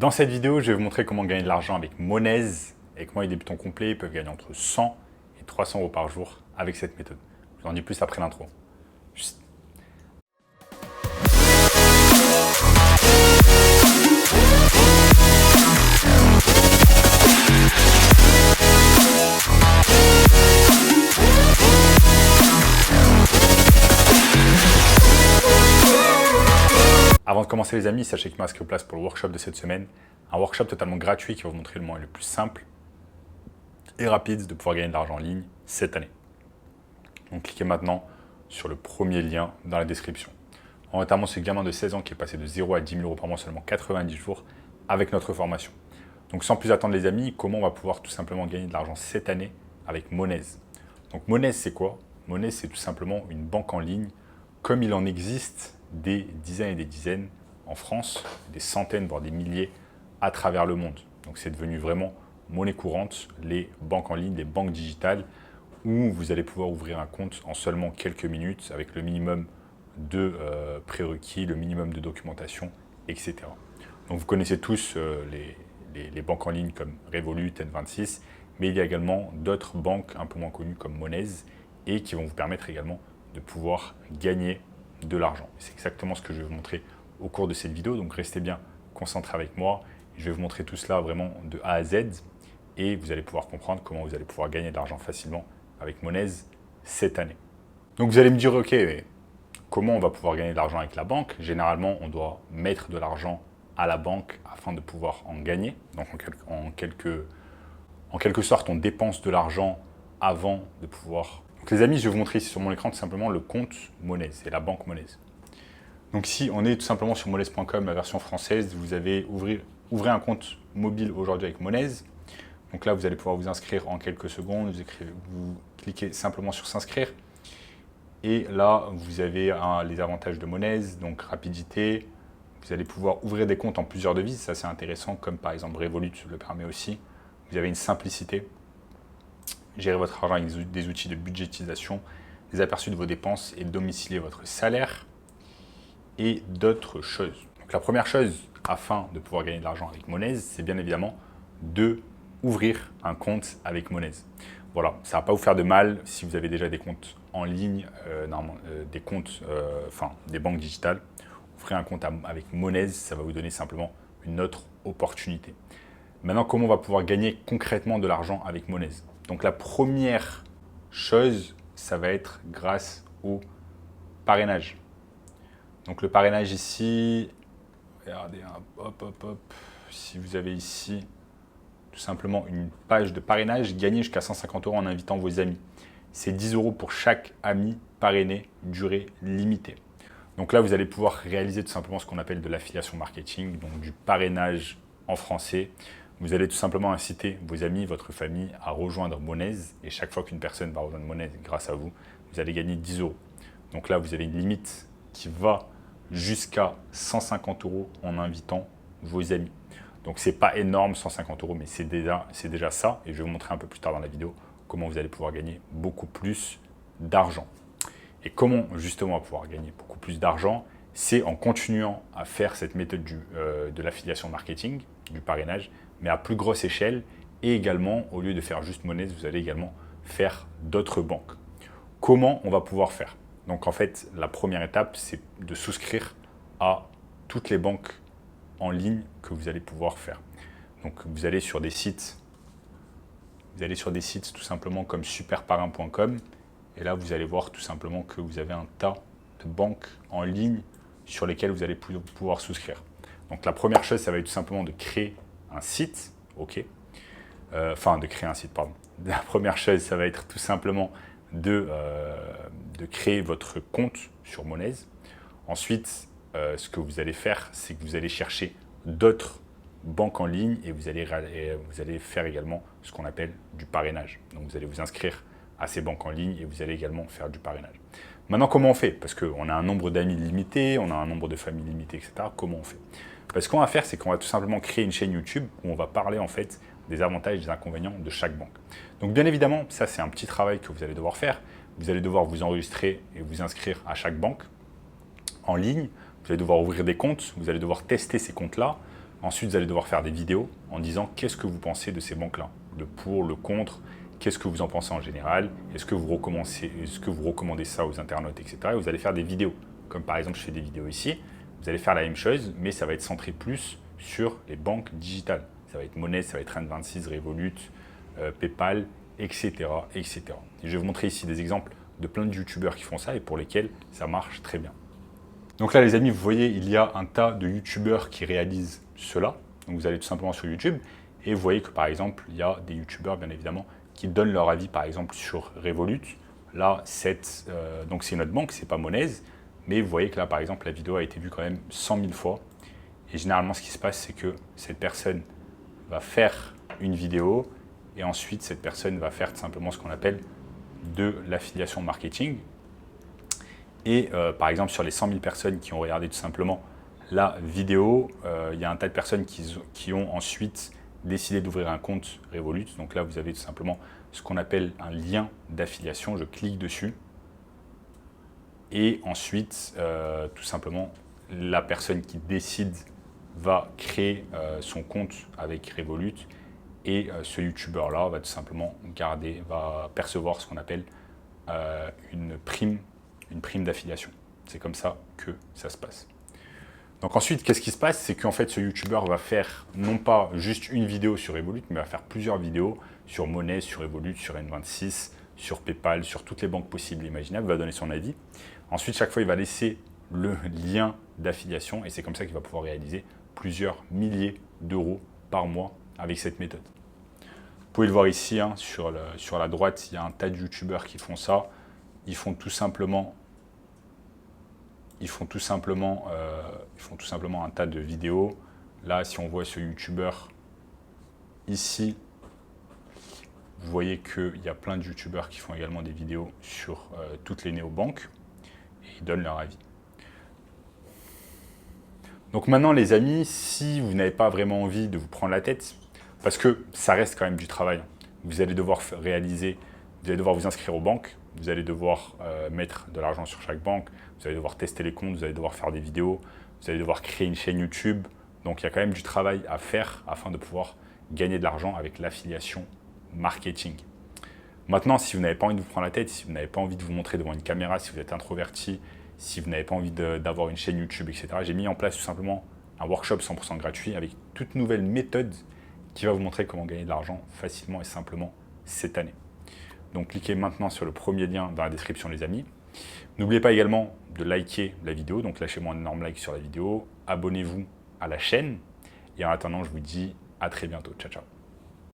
Dans cette vidéo, je vais vous montrer comment gagner de l'argent avec Monez et comment les débutants complets peuvent gagner entre 100 et 300 euros par jour avec cette méthode. Je vous en dis plus après l'intro. Avant de commencer les amis, sachez que je m'inscris en place pour le workshop de cette semaine. Un workshop totalement gratuit qui va vous montrer le moyen le plus simple et rapide de pouvoir gagner de l'argent en ligne cette année. Donc cliquez maintenant sur le premier lien dans la description. On a notamment ce gamin de 16 ans qui est passé de 0 à 10 000 euros par mois en seulement 90 jours avec notre formation. Donc sans plus attendre les amis, comment on va pouvoir tout simplement gagner de l'argent cette année avec Monez. Donc Monez c'est quoi? Monez c'est tout simplement une banque en ligne comme il en existe des dizaines et des dizaines en France, des centaines voire des milliers à travers le monde. Donc c'est devenu vraiment monnaie courante, les banques en ligne, les banques digitales où vous allez pouvoir ouvrir un compte en seulement quelques minutes avec le minimum de prérequis, le minimum de documentation, etc. Donc vous connaissez tous les banques en ligne comme Revolut, N26, mais il y a également d'autres banques un peu moins connues comme Monez et qui vont vous permettre également de pouvoir gagner de l'argent. C'est exactement ce que je vais vous montrer au cours de cette vidéo, donc restez bien concentrés avec moi. Je vais vous montrer tout cela vraiment de A à Z et vous allez pouvoir comprendre comment vous allez pouvoir gagner de l'argent facilement avec Monez cette année. Donc vous allez me dire, ok, mais comment on va pouvoir gagner de l'argent avec la banque? Généralement, on doit mettre de l'argent à la banque afin de pouvoir en gagner. Donc en quelque sorte, on dépense de l'argent avant de pouvoir... Donc les amis, je vais vous montrer ici sur mon écran tout simplement le compte Monez, c'est la banque Monez. Donc si on est tout simplement sur monez.com, la version française, vous avez ouvrez un compte mobile aujourd'hui avec Monez. Donc là, vous allez pouvoir vous inscrire en quelques secondes, vous cliquez simplement sur s'inscrire. Et là, vous avez les avantages de Monez, donc rapidité. Vous allez pouvoir ouvrir des comptes en plusieurs devises, ça c'est intéressant, comme par exemple Revolut le permet aussi. Vous avez une simplicité. Gérer votre argent avec des outils de budgétisation, des aperçus de vos dépenses et domicilier votre salaire et d'autres choses. Donc la première chose, afin de pouvoir gagner de l'argent avec Monez, c'est bien évidemment de ouvrir un compte avec Monez. Voilà, ça ne va pas vous faire de mal si vous avez déjà des comptes en ligne, des banques digitales. Ouvrez un compte avec Monez, ça va vous donner simplement une autre opportunité. Maintenant, comment on va pouvoir gagner concrètement de l'argent avec Monez? Donc la première chose, ça va être grâce au parrainage. Donc le parrainage ici, regardez, hop, si vous avez ici tout simplement une page de parrainage, gagnez jusqu'à 150 euros en invitant vos amis. C'est 10 euros pour chaque ami parrainé, durée limitée. Donc là, vous allez pouvoir réaliser tout simplement ce qu'on appelle de l'affiliation marketing, donc du parrainage en français. Vous allez tout simplement inciter vos amis, votre famille à rejoindre Monez. Et chaque fois qu'une personne va rejoindre Monez grâce à vous, vous allez gagner 10 euros. Donc là, vous avez une limite qui va jusqu'à 150 euros en invitant vos amis. Donc ce n'est pas énorme, 150 euros, mais c'est déjà ça. Et je vais vous montrer un peu plus tard dans la vidéo comment vous allez pouvoir gagner beaucoup plus d'argent. Et comment justement on va pouvoir gagner beaucoup plus d'argent? C'est en continuant à faire cette méthode de l'affiliation marketing, du parrainage, mais à plus grosse échelle. Et également, au lieu de faire juste Monez, vous allez également faire d'autres banques. Comment on va pouvoir faire? Donc en fait, la première étape, c'est de souscrire à toutes les banques en ligne que vous allez pouvoir faire. Donc vous allez sur des sites tout simplement comme superparrain.com et là vous allez voir tout simplement que vous avez un tas de banques en ligne sur lesquelles vous allez pouvoir souscrire. Donc la première chose, ça va être tout simplement de créer un site, ok. De créer un site, pardon. La première chose, ça va être tout simplement de créer votre compte sur Monez. Ensuite, ce que vous allez faire, c'est que vous allez chercher d'autres banques en ligne et vous allez faire également ce qu'on appelle du parrainage. Donc vous allez vous inscrire à ces banques en ligne et vous allez également faire du parrainage. Maintenant, comment on fait? Parce qu'on a un nombre d'amis limité, on a un nombre de familles limité, etc. Comment on fait? Ce qu'on va faire, c'est qu'on va tout simplement créer une chaîne YouTube où on va parler en fait des avantages et des inconvénients de chaque banque. Donc bien évidemment, ça c'est un petit travail que vous allez devoir faire. Vous allez devoir vous enregistrer et vous inscrire à chaque banque en ligne. Vous allez devoir ouvrir des comptes, vous allez devoir tester ces comptes-là. Ensuite, vous allez devoir faire des vidéos en disant qu'est-ce que vous pensez de ces banques-là, le pour, le contre, qu'est-ce que vous en pensez en général, est-ce que vous recommandez ça aux internautes, etc. Et vous allez faire des vidéos, comme par exemple je fais des vidéos ici, vous allez faire la même chose, mais ça va être centré plus sur les banques digitales. Ça va être Money, ça va être N26, Revolut, PayPal, etc., etc. Et je vais vous montrer ici des exemples de plein de youtubeurs qui font ça et pour lesquels ça marche très bien. Donc là les amis, vous voyez, il y a un tas de youtubeurs qui réalisent cela. Donc vous allez tout simplement sur YouTube et vous voyez que par exemple, il y a des youtubeurs bien évidemment qui donnent leur avis par exemple sur Revolut. Là, donc c'est une autre banque, c'est pas Money, mais vous voyez que là par exemple, la vidéo a été vue quand même 100 000 fois. Et généralement, ce qui se passe, c'est que cette personne va faire une vidéo et ensuite, cette personne va faire tout simplement ce qu'on appelle de l'affiliation marketing. Et par exemple, sur les 100 000 personnes qui ont regardé tout simplement la vidéo, il y a un tas de personnes qui ont ensuite décidé d'ouvrir un compte Revolut. Donc là, vous avez tout simplement ce qu'on appelle un lien d'affiliation. Je clique dessus. Et ensuite, tout simplement, la personne qui décide va créer son compte avec Revolut. Et ce youtubeur-là va tout simplement va percevoir ce qu'on appelle une prime d'affiliation. C'est comme ça que ça se passe. Donc ensuite, qu'est-ce qui se passe? C'est qu'en fait, ce youtubeur va faire non pas juste une vidéo sur Revolut, mais va faire plusieurs vidéos sur Money, sur Revolut, sur N26, sur PayPal, sur toutes les banques possibles et imaginables, va donner son avis. Ensuite, chaque fois, il va laisser le lien d'affiliation et c'est comme ça qu'il va pouvoir réaliser plusieurs milliers d'euros par mois avec cette méthode. Vous pouvez le voir ici, hein, sur la droite, il y a un tas de youtubeurs qui font ça. Ils font tout simplement un tas de vidéos. Là, si on voit ce youtubeur ici, vous voyez qu'il y a plein de youtubeurs qui font également des vidéos sur toutes les néobanques et ils donnent leur avis. Donc maintenant, les amis, si vous n'avez pas vraiment envie de vous prendre la tête, parce que ça reste quand même du travail, vous allez devoir vous inscrire aux banques, vous allez devoir mettre de l'argent sur chaque banque, vous allez devoir tester les comptes, vous allez devoir faire des vidéos, vous allez devoir créer une chaîne YouTube. Donc il y a quand même du travail à faire afin de pouvoir gagner de l'argent avec l'affiliation marketing. Maintenant, si vous n'avez pas envie de vous prendre la tête, si vous n'avez pas envie de vous montrer devant une caméra, si vous êtes introverti, si vous n'avez pas envie d'avoir une chaîne YouTube, etc., j'ai mis en place tout simplement un workshop 100% gratuit avec toute nouvelle méthode qui va vous montrer comment gagner de l'argent facilement et simplement cette année. Donc cliquez maintenant sur le premier lien dans la description les amis. N'oubliez pas également de liker la vidéo, donc lâchez-moi un énorme like sur la vidéo, abonnez-vous à la chaîne et en attendant je vous dis à très bientôt, ciao ciao.